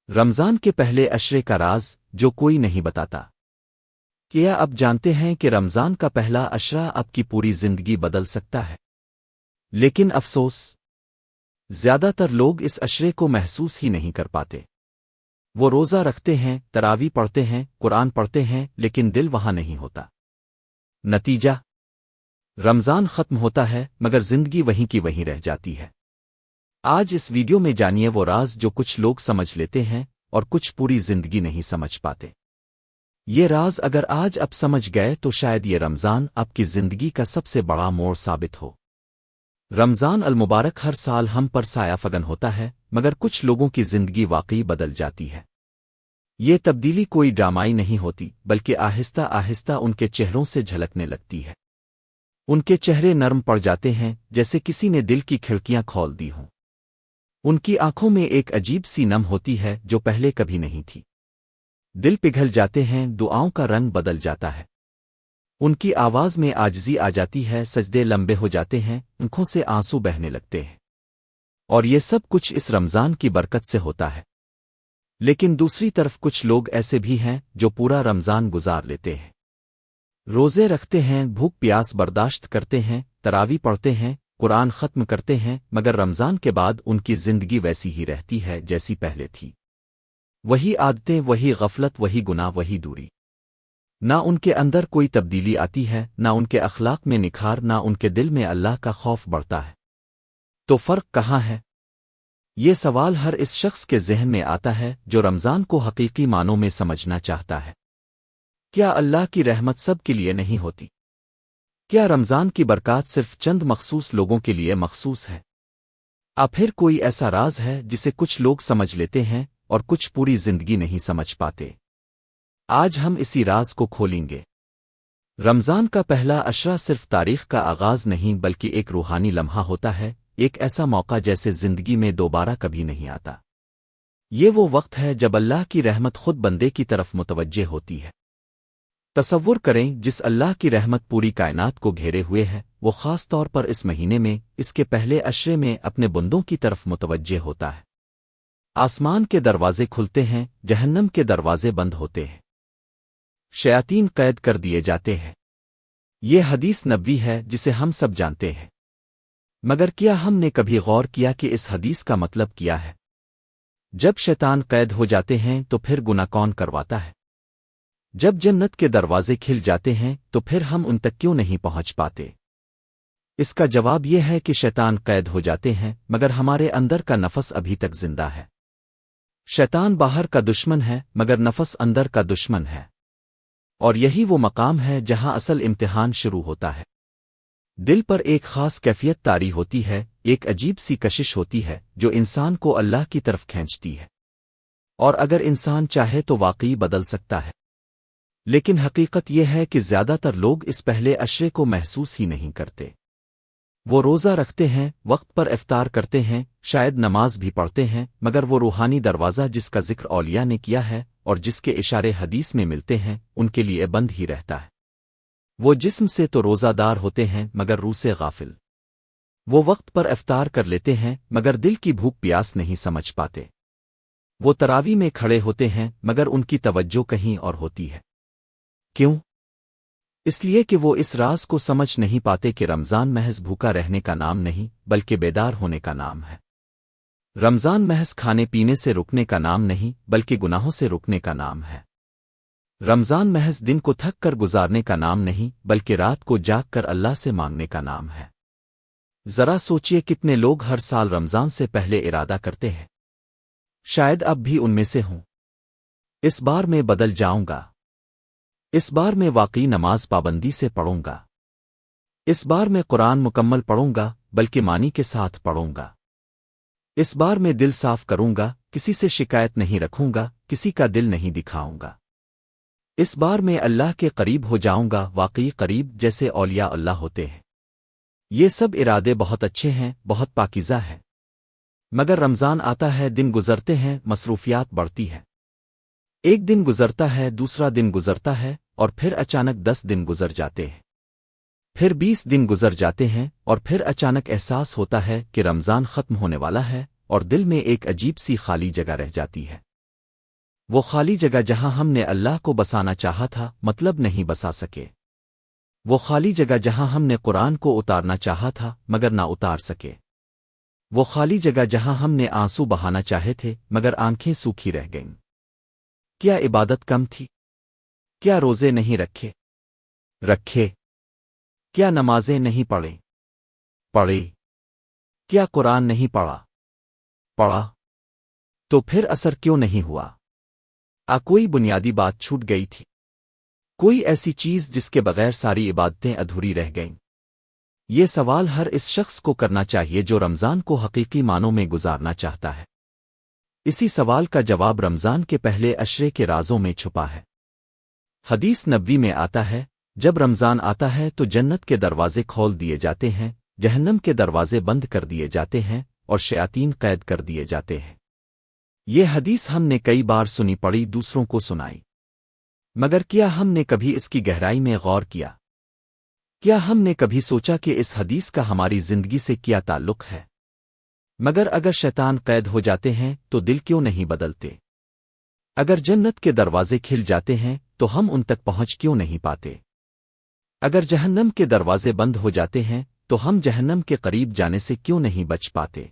رمضان کے پہلے عشرے کا راز جو کوئی نہیں بتاتا۔ کیا اب جانتے ہیں کہ رمضان کا پہلا عشرہ آپ کی پوری زندگی بدل سکتا ہے؟ لیکن افسوس، زیادہ تر لوگ اس عشرے کو محسوس ہی نہیں کر پاتے۔ وہ روزہ رکھتے ہیں، تراویح پڑھتے ہیں، قرآن پڑھتے ہیں، لیکن دل وہاں نہیں ہوتا۔ نتیجہ، رمضان ختم ہوتا ہے مگر زندگی وہیں کی وہیں رہ جاتی ہے۔ آج اس ویڈیو میں جانیے وہ راز جو کچھ لوگ سمجھ لیتے ہیں اور کچھ پوری زندگی نہیں سمجھ پاتے۔ یہ راز اگر آج آپ سمجھ گئے تو شاید یہ رمضان آپ کی زندگی کا سب سے بڑا موڑ ثابت ہو۔ رمضان المبارک ہر سال ہم پر سایہ فگن ہوتا ہے، مگر کچھ لوگوں کی زندگی واقعی بدل جاتی ہے۔ یہ تبدیلی کوئی ڈرامائی نہیں ہوتی، بلکہ آہستہ آہستہ ان کے چہروں سے جھلکنے لگتی ہے۔ ان کے چہرے نرم پڑ جاتے ہیں، جیسے کسی نے دل کی کھڑکیاں کھول دی ہوں۔ ان کی آنکھوں میں ایک عجیب سی نم ہوتی ہے جو پہلے کبھی نہیں تھی۔ دل پگھل جاتے ہیں، دعاؤں کا رنگ بدل جاتا ہے۔ ان کی آواز میں عاجزی آ جاتی ہے، سجدے لمبے ہو جاتے ہیں، آنکھوں سے آنسو بہنے لگتے ہیں۔ اور یہ سب کچھ اس رمضان کی برکت سے ہوتا ہے۔ لیکن دوسری طرف کچھ لوگ ایسے بھی ہیں جو پورا رمضان گزار لیتے ہیں، روزے رکھتے ہیں، بھوک پیاس برداشت کرتے ہیں، تراویح پڑھتے ہیں، قرآن ختم کرتے ہیں، مگر رمضان کے بعد ان کی زندگی ویسی ہی رہتی ہے جیسی پہلے تھی۔ وہی عادتیں، وہی غفلت، وہی گناہ، وہی دوری۔ نہ ان کے اندر کوئی تبدیلی آتی ہے، نہ ان کے اخلاق میں نکھار، نہ ان کے دل میں اللہ کا خوف بڑھتا ہے۔ تو فرق کہاں ہے؟ یہ سوال ہر اس شخص کے ذہن میں آتا ہے جو رمضان کو حقیقی معنوں میں سمجھنا چاہتا ہے۔ کیا اللہ کی رحمت سب کے لیے نہیں ہوتی؟ کیا رمضان کی برکات صرف چند مخصوص لوگوں کے لیے مخصوص ہے؟ پھر کوئی ایسا راز ہے جسے کچھ لوگ سمجھ لیتے ہیں اور کچھ پوری زندگی نہیں سمجھ پاتے؟ آج ہم اسی راز کو کھولیں گے۔ رمضان کا پہلا عشرہ صرف تاریخ کا آغاز نہیں بلکہ ایک روحانی لمحہ ہوتا ہے، ایک ایسا موقع جیسے زندگی میں دوبارہ کبھی نہیں آتا۔ یہ وہ وقت ہے جب اللہ کی رحمت خود بندے کی طرف متوجہ ہوتی ہے۔ تصور کریں، جس اللہ کی رحمت پوری کائنات کو گھیرے ہوئے ہے، وہ خاص طور پر اس مہینے میں، اس کے پہلے عشرے میں اپنے بندوں کی طرف متوجہ ہوتا ہے۔ آسمان کے دروازے کھلتے ہیں، جہنم کے دروازے بند ہوتے ہیں، شیاطین قید کر دیے جاتے ہیں۔ یہ حدیث نبوی ہے جسے ہم سب جانتے ہیں، مگر کیا ہم نے کبھی غور کیا کہ اس حدیث کا مطلب کیا ہے؟ جب شیطان قید ہو جاتے ہیں تو پھر گناہ کون کرواتا ہے؟ جب جنت کے دروازے کھل جاتے ہیں تو پھر ہم ان تک کیوں نہیں پہنچ پاتے؟ اس کا جواب یہ ہے کہ شیطان قید ہو جاتے ہیں مگر ہمارے اندر کا نفس ابھی تک زندہ ہے۔ شیطان باہر کا دشمن ہے مگر نفس اندر کا دشمن ہے، اور یہی وہ مقام ہے جہاں اصل امتحان شروع ہوتا ہے۔ دل پر ایک خاص کیفیت طاری ہوتی ہے، ایک عجیب سی کشش ہوتی ہے جو انسان کو اللہ کی طرف کھینچتی ہے، اور اگر انسان چاہے تو واقعی بدل سکتا ہے۔ لیکن حقیقت یہ ہے کہ زیادہ تر لوگ اس پہلے عشرے کو محسوس ہی نہیں کرتے۔ وہ روزہ رکھتے ہیں، وقت پر افطار کرتے ہیں، شاید نماز بھی پڑھتے ہیں، مگر وہ روحانی دروازہ جس کا ذکر اولیاء نے کیا ہے اور جس کے اشارے حدیث میں ملتے ہیں، ان کے لیے بند ہی رہتا ہے۔ وہ جسم سے تو روزہ دار ہوتے ہیں مگر روح سے غافل۔ وہ وقت پر افطار کر لیتے ہیں مگر دل کی بھوک پیاس نہیں سمجھ پاتے۔ وہ تراویح میں کھڑے ہوتے ہیں مگر ان کی توجہ کہیں اور ہوتی ہے۔ کیوں؟ اس لیے کہ وہ اس راز کو سمجھ نہیں پاتے کہ رمضان محض بھوکا رہنے کا نام نہیں بلکہ بیدار ہونے کا نام ہے۔ رمضان محض کھانے پینے سے رکنے کا نام نہیں بلکہ گناہوں سے رکنے کا نام ہے۔ رمضان محض دن کو تھک کر گزارنے کا نام نہیں بلکہ رات کو جاگ کر اللہ سے مانگنے کا نام ہے۔ ذرا سوچئے کتنے لوگ ہر سال رمضان سے پہلے ارادہ کرتے ہیں، شاید اب بھی ان میں سے ہوں، اس بار میں بدل جاؤں گا، اس بار میں واقعی نماز پابندی سے پڑھوں گا، اس بار میں قرآن مکمل پڑھوں گا بلکہ معنی کے ساتھ پڑھوں گا، اس بار میں دل صاف کروں گا، کسی سے شکایت نہیں رکھوں گا، کسی کا دل نہیں دکھاؤں گا، اس بار میں اللہ کے قریب ہو جاؤں گا، واقعی قریب جیسے اولیاء اللہ ہوتے ہیں۔ یہ سب ارادے بہت اچھے ہیں، بہت پاکیزہ ہیں، مگر رمضان آتا ہے، دن گزرتے ہیں، مصروفیات بڑھتی ہے، ایک دن گزرتا ہے، دوسرا دن گزرتا ہے، اور پھر اچانک 10 دن گزر جاتے ہیں، پھر 20 دن گزر جاتے ہیں، اور پھر اچانک احساس ہوتا ہے کہ رمضان ختم ہونے والا ہے، اور دل میں ایک عجیب سی خالی جگہ رہ جاتی ہے۔ وہ خالی جگہ جہاں ہم نے اللہ کو بسانا چاہا تھا مطلب نہیں بسا سکے، وہ خالی جگہ جہاں ہم نے قرآن کو اتارنا چاہا تھا مگر نہ اتار سکے، وہ خالی جگہ جہاں ہم نے آنسو بہانا چاہے تھے مگر آنکھیں سوکھی رہ گئیں۔ کیا عبادت کم تھی؟ کیا روزے نہیں رکھے؟ کیا نمازیں نہیں پڑھی؟ کیا قرآن نہیں پڑھا؟ تو پھر اثر کیوں نہیں ہوا؟ کوئی بنیادی بات چھوٹ گئی تھی، کوئی ایسی چیز جس کے بغیر ساری عبادتیں ادھوری رہ گئیں؟ یہ سوال ہر اس شخص کو کرنا چاہیے جو رمضان کو حقیقی معنوں میں گزارنا چاہتا ہے۔ اسی سوال کا جواب رمضان کے پہلے عشرے کے رازوں میں چھپا ہے۔ حدیث نبوی میں آتا ہے، جب رمضان آتا ہے تو جنت کے دروازے کھول دیے جاتے ہیں، جہنم کے دروازے بند کر دیے جاتے ہیں اور شیاطین قید کر دیے جاتے ہیں۔ یہ حدیث ہم نے کئی بار سنی پڑھی، دوسروں کو سنائی، مگر کیا ہم نے کبھی اس کی گہرائی میں غور کیا؟ کیا ہم نے کبھی سوچا کہ اس حدیث کا ہماری زندگی سے کیا تعلق ہے؟ مگر اگر شیطان قید ہو جاتے ہیں تو دل کیوں نہیں بدلتے؟ اگر جنت کے دروازے کھل جاتے ہیں تو ہم ان تک پہنچ کیوں نہیں پاتے؟ اگر جہنم کے دروازے بند ہو جاتے ہیں تو ہم جہنم کے قریب جانے سے کیوں نہیں بچ پاتے؟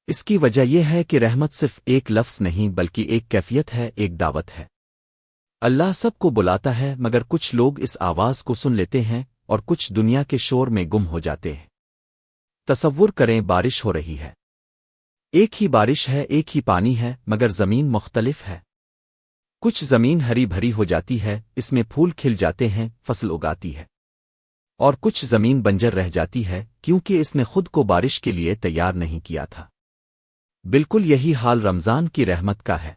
اس کی وجہ یہ ہے کہ رحمت صرف ایک لفظ نہیں بلکہ ایک کیفیت ہے، ایک دعوت ہے۔ اللہ سب کو بلاتا ہے مگر کچھ لوگ اس آواز کو سن لیتے ہیں اور کچھ دنیا کے شور میں گم ہو جاتے ہیں۔ تصور کریں، بارش ہو رہی ہے، ایک ہی بارش ہے، ایک ہی پانی ہے، مگر زمین مختلف ہے۔ کچھ زمین ہری بھری ہو جاتی ہے، اس میں پھول کھل جاتے ہیں، فصل اگاتی ہے، اور کچھ زمین بنجر رہ جاتی ہے کیونکہ اس نے خود کو بارش کے لیے تیار نہیں کیا تھا۔ بالکل یہی حال رمضان کی رحمت کا ہے۔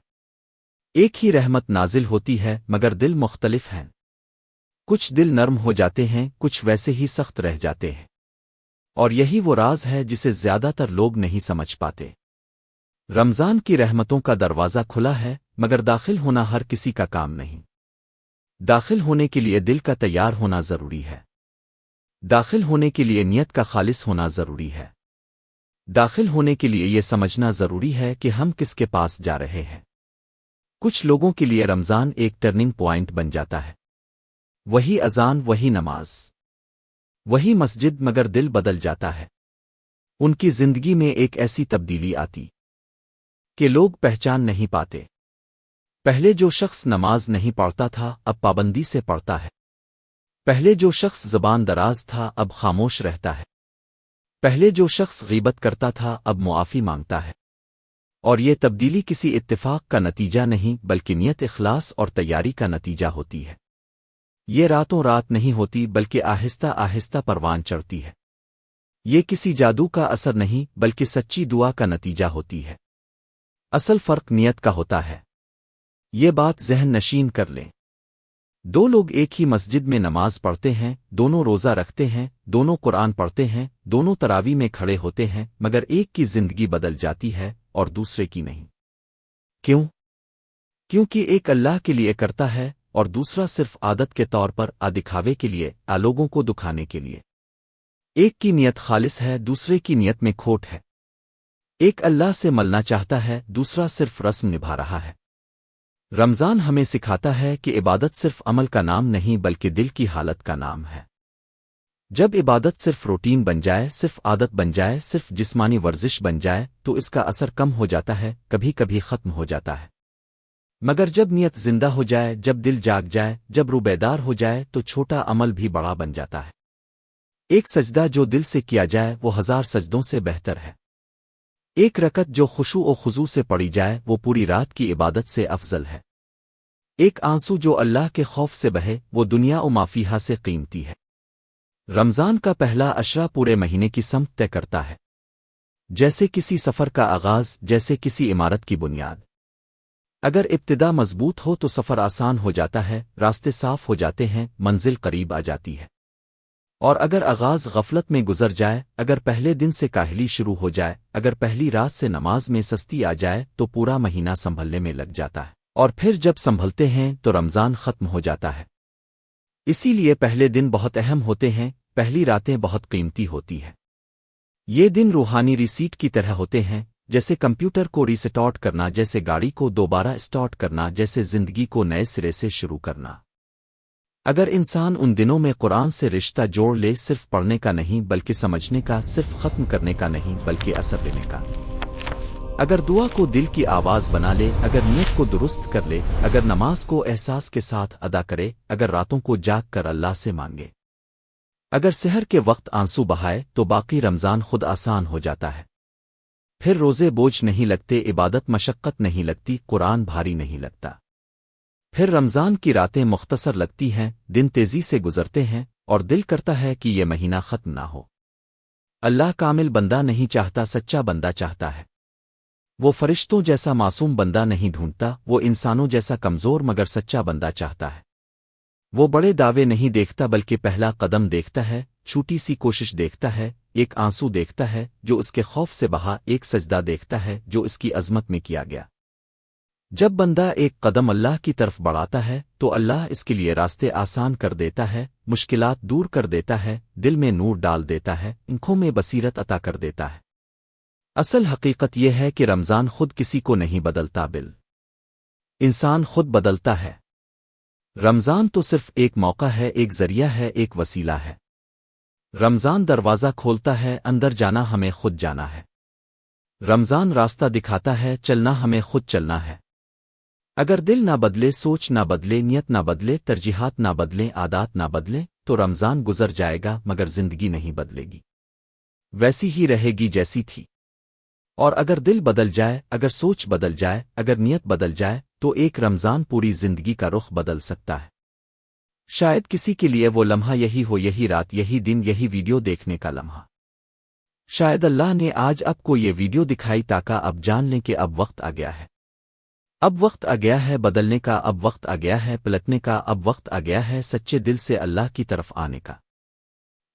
ایک ہی رحمت نازل ہوتی ہے مگر دل مختلف ہیں، کچھ دل نرم ہو جاتے ہیں، کچھ ویسے ہی سخت رہ جاتے ہیں، اور یہی وہ راز ہے جسے زیادہ تر لوگ نہیں سمجھ پاتے۔ رمضان کی رحمتوں کا دروازہ کھلا ہے مگر داخل ہونا ہر کسی کا کام نہیں۔ داخل ہونے کے لیے دل کا تیار ہونا ضروری ہے، داخل ہونے کے لیے نیت کا خالص ہونا ضروری ہے، داخل ہونے کے لیے یہ سمجھنا ضروری ہے کہ ہم کس کے پاس جا رہے ہیں۔ کچھ لوگوں کے لیے رمضان ایک ٹرننگ پوائنٹ بن جاتا ہے، وہی اذان، وہی نماز، وہی مسجد، مگر دل بدل جاتا ہے۔ ان کی زندگی میں ایک ایسی تبدیلی آتی کہ لوگ پہچان نہیں پاتے۔ پہلے جو شخص نماز نہیں پڑھتا تھا اب پابندی سے پڑھتا ہے، پہلے جو شخص زبان دراز تھا اب خاموش رہتا ہے، پہلے جو شخص غیبت کرتا تھا اب معافی مانگتا ہے۔ اور یہ تبدیلی کسی اتفاق کا نتیجہ نہیں بلکہ نیت، اخلاص اور تیاری کا نتیجہ ہوتی ہے۔ یہ راتوں رات نہیں ہوتی بلکہ آہستہ آہستہ پروان چڑھتی ہے۔ یہ کسی جادو کا اثر نہیں بلکہ سچی دعا کا نتیجہ ہوتی ہے۔ اصل فرق نیت کا ہوتا ہے، یہ بات ذہن نشین کر لیں۔ دو لوگ ایک ہی مسجد میں نماز پڑھتے ہیں، دونوں روزہ رکھتے ہیں، دونوں قرآن پڑھتے ہیں، دونوں تراویح میں کھڑے ہوتے ہیں، مگر ایک کی زندگی بدل جاتی ہے اور دوسرے کی نہیں۔ کیوں؟ کیونکہ ایک اللہ کے لیے کرتا ہے اور دوسرا صرف عادت کے طور پر، دکھاوے کے لیے، لوگوں کو دکھانے کے لیے۔ ایک کی نیت خالص ہے، دوسرے کی نیت میں کھوٹ ہے۔ ایک اللہ سے ملنا چاہتا ہے، دوسرا صرف رسم نبھا رہا ہے۔ رمضان ہمیں سکھاتا ہے کہ عبادت صرف عمل کا نام نہیں بلکہ دل کی حالت کا نام ہے۔ جب عبادت صرف روٹین بن جائے، صرف عادت بن جائے، صرف جسمانی ورزش بن جائے تو اس کا اثر کم ہو جاتا ہے، کبھی کبھی ختم ہو جاتا ہے۔ مگر جب نیت زندہ ہو جائے، جب دل جاگ جائے، جب روح بیدار ہو جائے تو چھوٹا عمل بھی بڑا بن جاتا ہے۔ ایک سجدہ جو دل سے کیا جائے وہ 1000 سجدوں سے بہتر ہے۔ ایک رکعت جو خشوع و خضوع سے پڑی جائے وہ پوری رات کی عبادت سے افضل ہے۔ ایک آنسو جو اللہ کے خوف سے بہے وہ دنیا و مافیہا سے قیمتی ہے۔ رمضان کا پہلا عشرہ پورے مہینے کی سمت طے کرتا ہے، جیسے کسی سفر کا آغاز، جیسے کسی عمارت کی بنیاد۔ اگر ابتدا مضبوط ہو تو سفر آسان ہو جاتا ہے، راستے صاف ہو جاتے ہیں، منزل قریب آ جاتی ہے۔ اور اگر آغاز غفلت میں گزر جائے، اگر پہلے دن سے کاہلی شروع ہو جائے، اگر پہلی رات سے نماز میں سستی آ جائے تو پورا مہینہ سنبھلنے میں لگ جاتا ہے، اور پھر جب سنبھلتے ہیں تو رمضان ختم ہو جاتا ہے۔ اسی لیے پہلے دن بہت اہم ہوتے ہیں، پہلی راتیں بہت قیمتی ہوتی ہیں۔ یہ دن روحانی ریسیٹ کی طرح ہوتے ہیں، جیسے کمپیوٹر کو ریسٹارٹ کرنا، جیسے گاڑی کو دوبارہ اسٹارٹ کرنا، جیسے زندگی کو نئے سرے سے شروع کرنا۔ اگر انسان ان دنوں میں قرآن سے رشتہ جوڑ لے، صرف پڑھنے کا نہیں بلکہ سمجھنے کا، صرف ختم کرنے کا نہیں بلکہ اثر دینے کا، اگر دعا کو دل کی آواز بنا لے، اگر نیت کو درست کر لے، اگر نماز کو احساس کے ساتھ ادا کرے، اگر راتوں کو جاگ کر اللہ سے مانگے، اگر سحر کے وقت آنسو بہائے، تو باقی رمضان خود آسان ہو جاتا ہے۔ پھر روزے بوجھ نہیں لگتے، عبادت مشقت نہیں لگتی، قرآن بھاری نہیں لگتا۔ پھر رمضان کی راتیں مختصر لگتی ہیں، دن تیزی سے گزرتے ہیں، اور دل کرتا ہے کہ یہ مہینہ ختم نہ ہو۔ اللہ کامل بندہ نہیں چاہتا، سچا بندہ چاہتا ہے۔ وہ فرشتوں جیسا معصوم بندہ نہیں ڈھونڈتا، وہ انسانوں جیسا کمزور مگر سچا بندہ چاہتا ہے۔ وہ بڑے دعوے نہیں دیکھتا بلکہ پہلا قدم دیکھتا ہے، چھوٹی سی کوشش دیکھتا ہے، ایک آنسو دیکھتا ہے جو اس کے خوف سے بہا، ایک سجدہ دیکھتا ہے جو اس کی عظمت میں کیا گیا۔ جب بندہ ایک قدم اللہ کی طرف بڑھاتا ہے تو اللہ اس کے لیے راستے آسان کر دیتا ہے، مشکلات دور کر دیتا ہے، دل میں نور ڈال دیتا ہے، آنکھوں میں بصیرت عطا کر دیتا ہے۔ اصل حقیقت یہ ہے کہ رمضان خود کسی کو نہیں بدلتا، بل انسان خود بدلتا ہے۔ رمضان تو صرف ایک موقع ہے، ایک ذریعہ ہے، ایک وسیلہ ہے۔ رمضان دروازہ کھولتا ہے، اندر جانا ہمیں خود جانا ہے۔ رمضان راستہ دکھاتا ہے، چلنا ہمیں خود چلنا ہے۔ اگر دل نہ بدلے، سوچ نہ بدلے، نیت نہ بدلے، ترجیحات نہ بدلیں، عادات نہ بدلیں، تو رمضان گزر جائے گا مگر زندگی نہیں بدلے گی، ویسی ہی رہے گی جیسی تھی۔ اور اگر دل بدل جائے، اگر سوچ بدل جائے، اگر نیت بدل جائے، تو ایک رمضان پوری زندگی کا رخ بدل سکتا ہے۔ شاید کسی کے لیے وہ لمحہ یہی ہو، یہی رات، یہی دن، یہی ویڈیو دیکھنے کا لمحہ۔ شاید اللہ نے آج آپ کو یہ ویڈیو دکھائی تاکہ اب جان لیں کہ اب وقت آ گیا ہے، اب وقت آ گیا ہے بدلنے کا، اب وقت آ گیا ہے پلٹنے کا، اب وقت آ گیا ہے سچے دل سے اللہ کی طرف آنے کا۔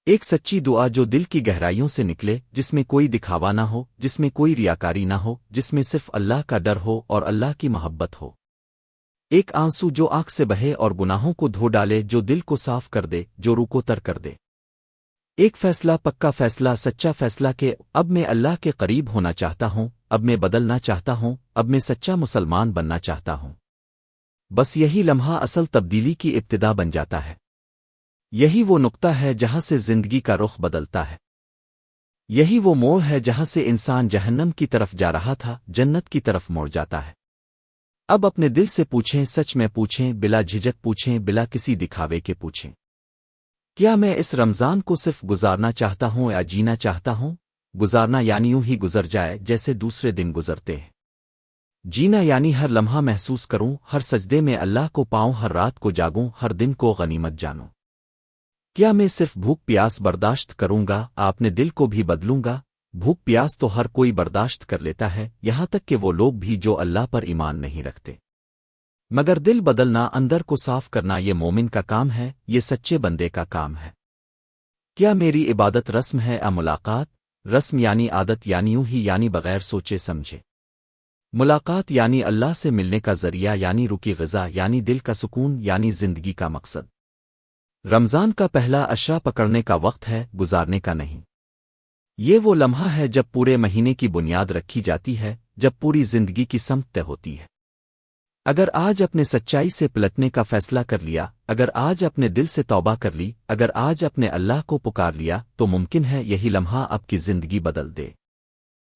ایک سچی دعا جو دل کی گہرائیوں سے نکلے، جس میں کوئی دکھاوا نہ ہو، جس میں کوئی ریاکاری نہ ہو، جس میں صرف اللہ کا ڈر ہو اور اللہ کی محبت ہو۔ ایک آنسو جو آنکھ سے بہے اور گناہوں کو دھو ڈالے، جو دل کو صاف کر دے، جو روح کو تر کر دے۔ ایک فیصلہ، پکا فیصلہ، سچا فیصلہ کہ اب میں اللہ کے قریب ہونا چاہتا ہوں، اب میں بدلنا چاہتا ہوں، اب میں سچا مسلمان بننا چاہتا ہوں۔ بس یہی لمحہ اصل تبدیلی کی ابتدا بن جاتا ہے۔ یہی وہ نقطہ ہے جہاں سے زندگی کا رخ بدلتا ہے۔ یہی وہ موڑ ہے جہاں سے انسان جہنم کی طرف جا رہا تھا، جنت کی طرف موڑ جاتا ہے۔ اب اپنے دل سے پوچھیں، سچ میں پوچھیں، بلا جھجک پوچھیں، بلا کسی دکھاوے کے پوچھیں، کیا میں اس رمضان کو صرف گزارنا چاہتا ہوں یا جینا چاہتا ہوں؟ گزارنا یعنی یوں ہی گزر جائے جیسے دوسرے دن گزرتے ہیں۔ جینا یعنی ہر لمحہ محسوس کروں، ہر سجدے میں اللہ کو پاؤں، ہر رات کو جاگوں، ہر دن کو غنیمت جانوں۔ کیا میں صرف بھوک پیاس برداشت کروں گا، اپنے دل کو بھی بدلوں گا؟ بھوک پیاس تو ہر کوئی برداشت کر لیتا ہے، یہاں تک کہ وہ لوگ بھی جو اللہ پر ایمان نہیں رکھتے۔ مگر دل بدلنا، اندر کو صاف کرنا، یہ مومن کا کام ہے، یہ سچے بندے کا کام ہے۔ کیا میری عبادت رسم ہے یا ملاقات؟ رسم یعنی عادت، یعنی یوں ہی، یعنی بغیر سوچے سمجھے۔ ملاقات یعنی اللہ سے ملنے کا ذریعہ، یعنی روح کی غذا، یعنی دل کا سکون، یعنی زندگی کا مقصد۔ رمضان کا پہلا عشرہ پکڑنے کا وقت ہے، گزارنے کا نہیں۔ یہ وہ لمحہ ہے جب پورے مہینے کی بنیاد رکھی جاتی ہے، جب پوری زندگی کی سمت طے ہوتی ہے۔ اگر آج اپنے سچائی سے پلٹنے کا فیصلہ کر لیا، اگر آج اپنے دل سے توبہ کر لی، اگر آج اپنے اللہ کو پکار لیا، تو ممکن ہے یہی لمحہ آپ کی زندگی بدل دے۔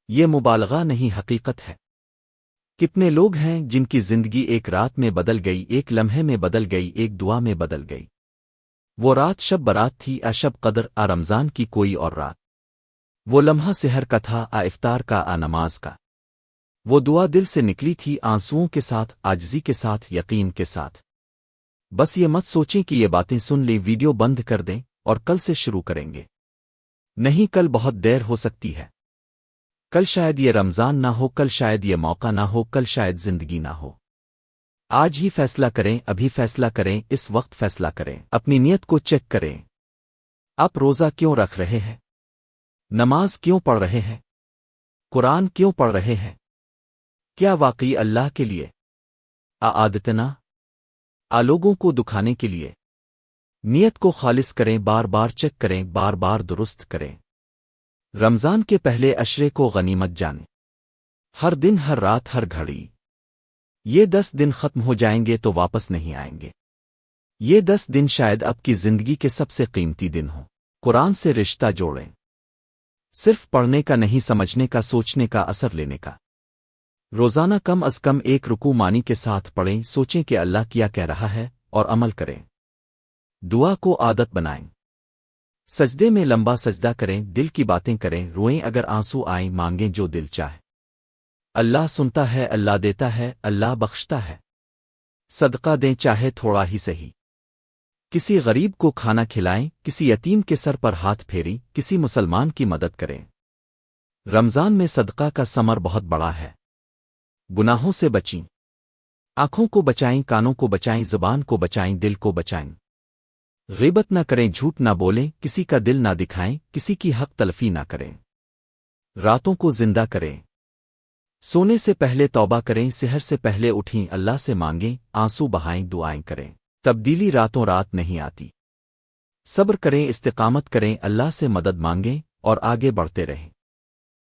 یہ مبالغہ نہیں، حقیقت ہے۔ کتنے لوگ ہیں جن کی زندگی ایک رات میں بدل گئی، ایک لمحے میں بدل گئی، ایک دعا میں بدل گئی۔ وہ رات شب برات تھی، شب قدر، رمضان کی کوئی اور رات۔ وہ لمحہ سحر کا تھا، افطار کا، نماز کا۔ وہ دعا دل سے نکلی تھی، آنسوؤں کے ساتھ، عاجزی کے ساتھ، یقین کے ساتھ۔ بس یہ مت سوچیں کہ یہ باتیں سن لیں، ویڈیو بند کر دیں اور کل سے شروع کریں گے۔ نہیں، کل بہت دیر ہو سکتی ہے۔ کل شاید یہ رمضان نہ ہو، کل شاید یہ موقع نہ ہو، کل شاید زندگی نہ ہو۔ آج ہی فیصلہ کریں، ابھی فیصلہ کریں، اس وقت فیصلہ کریں، اپنی نیت کو چیک کریں۔ آپ روزہ کیوں رکھ رہے ہیں؟ نماز کیوں پڑھ رہے ہیں؟ قرآن کیوں پڑھ رہے ہیں؟ کیا واقعی اللہ کے لیے؟ عادتنا لوگوں کو دکھانے کے لیے؟ نیت کو خالص کریں، بار بار چیک کریں، بار بار درست کریں۔ رمضان کے پہلے عشرے کو غنیمت جانیں۔ ہر دن ہر رات ہر گھڑی۔ یہ 10 دن ختم ہو جائیں گے تو واپس نہیں آئیں گے۔ یہ 10 دن شاید آپ کی زندگی کے سب سے قیمتی دن ہوں۔ قرآن سے رشتہ جوڑیں، صرف پڑھنے کا نہیں، سمجھنے کا، سوچنے کا، اثر لینے کا۔ روزانہ کم از کم ایک رکوع معنی کے ساتھ پڑھیں، سوچیں کہ اللہ کیا کہہ رہا ہے اور عمل کریں۔ دعا کو عادت بنائیں، سجدے میں لمبا سجدہ کریں، دل کی باتیں کریں، روئیں اگر آنسو آئیں، مانگیں جو دل چاہے۔ اللہ سنتا ہے، اللہ دیتا ہے، اللہ بخشتا ہے۔ صدقہ دیں چاہے تھوڑا ہی صحیح، کسی غریب کو کھانا کھلائیں، کسی یتیم کے سر پر ہاتھ پھیری، کسی مسلمان کی مدد کریں۔ رمضان میں صدقہ کا ثمر بہت بڑا ہے۔ گناہوں سے بچیں، آنکھوں کو بچائیں، کانوں کو بچائیں، زبان کو بچائیں، دل کو بچائیں۔ غیبت نہ کریں، جھوٹ نہ بولیں، کسی کا دل نہ دکھائیں، کسی کی حق تلفی نہ کریں۔ راتوں کو زندہ کریں، سونے سے پہلے توبہ کریں، سحر سے پہلے اٹھیں، اللہ سے مانگیں، آنسو بہائیں، دعائیں کریں۔ تبدیلی راتوں رات نہیں آتی۔ صبر کریں، استقامت کریں، اللہ سے مدد مانگیں اور آگے بڑھتے رہیں۔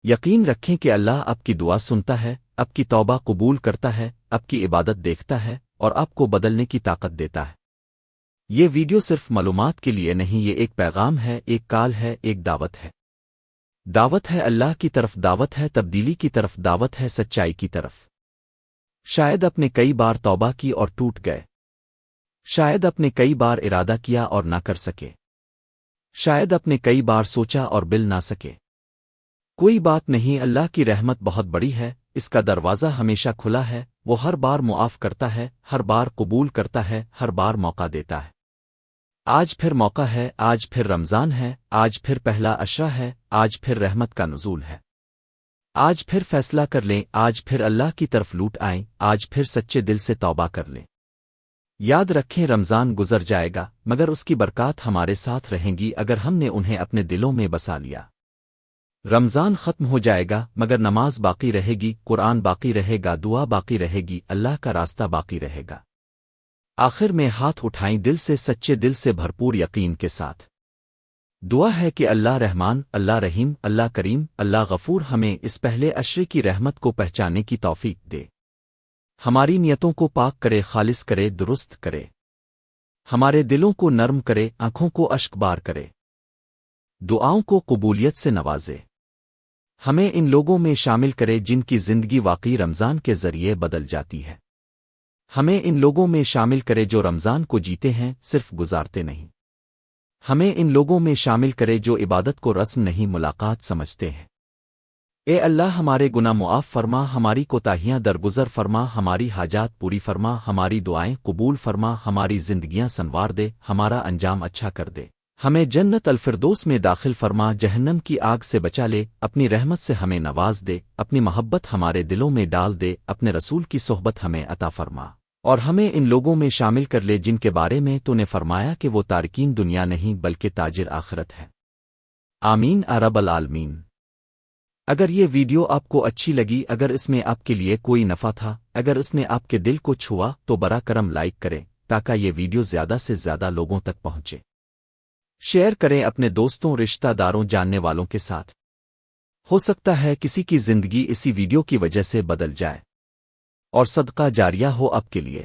یقین رکھیں کہ اللہ آپ کی دعا سنتا ہے، آپ کی توبہ قبول کرتا ہے، آپ کی عبادت دیکھتا ہے اور آپ کو بدلنے کی طاقت دیتا ہے۔ یہ ویڈیو صرف معلومات کے لیے نہیں، یہ ایک پیغام ہے، ایک کال ہے، ایک دعوت ہے۔ دعوت ہے اللہ کی طرف، دعوت ہے تبدیلی کی طرف، دعوت ہے سچائی کی طرف۔ شاید اپنے کئی بار توبہ کی اور ٹوٹ گئے، شاید اپنے کئی بار ارادہ کیا اور نہ کر سکے، شاید اپنے کئی بار سوچا اور بل نہ سکے۔ کوئی بات نہیں، اللہ کی رحمت بہت بڑی ہے، اس کا دروازہ ہمیشہ کھلا ہے، وہ ہر بار معاف کرتا ہے، ہر بار قبول کرتا ہے، ہر بار موقع دیتا ہے۔ آج پھر موقع ہے، آج پھر رمضان ہے، آج پھر پہلا عشرہ ہے، آج پھر رحمت کا نزول ہے۔ آج پھر فیصلہ کر لیں، آج پھر اللہ کی طرف لوٹ آئیں، آج پھر سچے دل سے توبہ کر لیں۔ یاد رکھیں، رمضان گزر جائے گا مگر اس کی برکات ہمارے ساتھ رہیں گی اگر ہم نے انہیں اپنے دلوں میں بسا لیا۔ رمضان ختم ہو جائے گا مگر نماز باقی رہے گی، قرآن باقی رہے گا، دعا باقی رہے گی، اللہ کا راستہ باقی رہے گا۔ آخر میں ہاتھ اٹھائیں دل سے، سچے دل سے، بھرپور یقین کے ساتھ۔ دعا ہے کہ اللہ رحمان، اللہ رحیم، اللہ کریم، اللہ غفور ہمیں اس پہلے عشرے کی رحمت کو پہچاننے کی توفیق دے، ہماری نیتوں کو پاک کرے، خالص کرے، درست کرے، ہمارے دلوں کو نرم کرے، آنکھوں کو اشک بار کرے، دعاؤں کو قبولیت سے نوازے، ہمیں ان لوگوں میں شامل کرے جن کی زندگی واقعی رمضان کے ذریعے بدل جاتی ہے، ہمیں ان لوگوں میں شامل کرے جو رمضان کو جیتے ہیں، صرف گزارتے نہیں، ہمیں ان لوگوں میں شامل کرے جو عبادت کو رسم نہیں ملاقات سمجھتے ہیں۔ اے اللہ، ہمارے گناہ معاف فرما، ہماری کوتاہیاں درگزر فرما، ہماری حاجات پوری فرما، ہماری دعائیں قبول فرما، ہماری زندگیاں سنوار دے، ہمارا انجام اچھا کر دے، ہمیں جنت الفردوس میں داخل فرما، جہنم کی آگ سے بچا لے، اپنی رحمت سے ہمیں نواز دے، اپنی محبت ہمارے دلوں میں ڈال دے، اپنے رسول کی صحبت ہمیں عطا فرما، اور ہمیں ان لوگوں میں شامل کر لے جن کے بارے میں تو نے فرمایا کہ وہ تارکین دنیا نہیں بلکہ تاجر آخرت ہے۔ آمین رب العالمین۔ اگر یہ ویڈیو آپ کو اچھی لگی، اگر اس میں آپ کے لیے کوئی نفع تھا، اگر اس نے آپ کے دل کو چھوا تو برا کرم لائک کریں تاکہ یہ ویڈیو زیادہ سے زیادہ لوگوں تک پہنچے۔ شیئر کریں اپنے دوستوں، رشتہ داروں، جاننے والوں کے ساتھ، ہو سکتا ہے کسی کی زندگی اسی ویڈیو کی وجہ سے بدل جائے اور صدقہ جاریہ ہو آپ کے لیے۔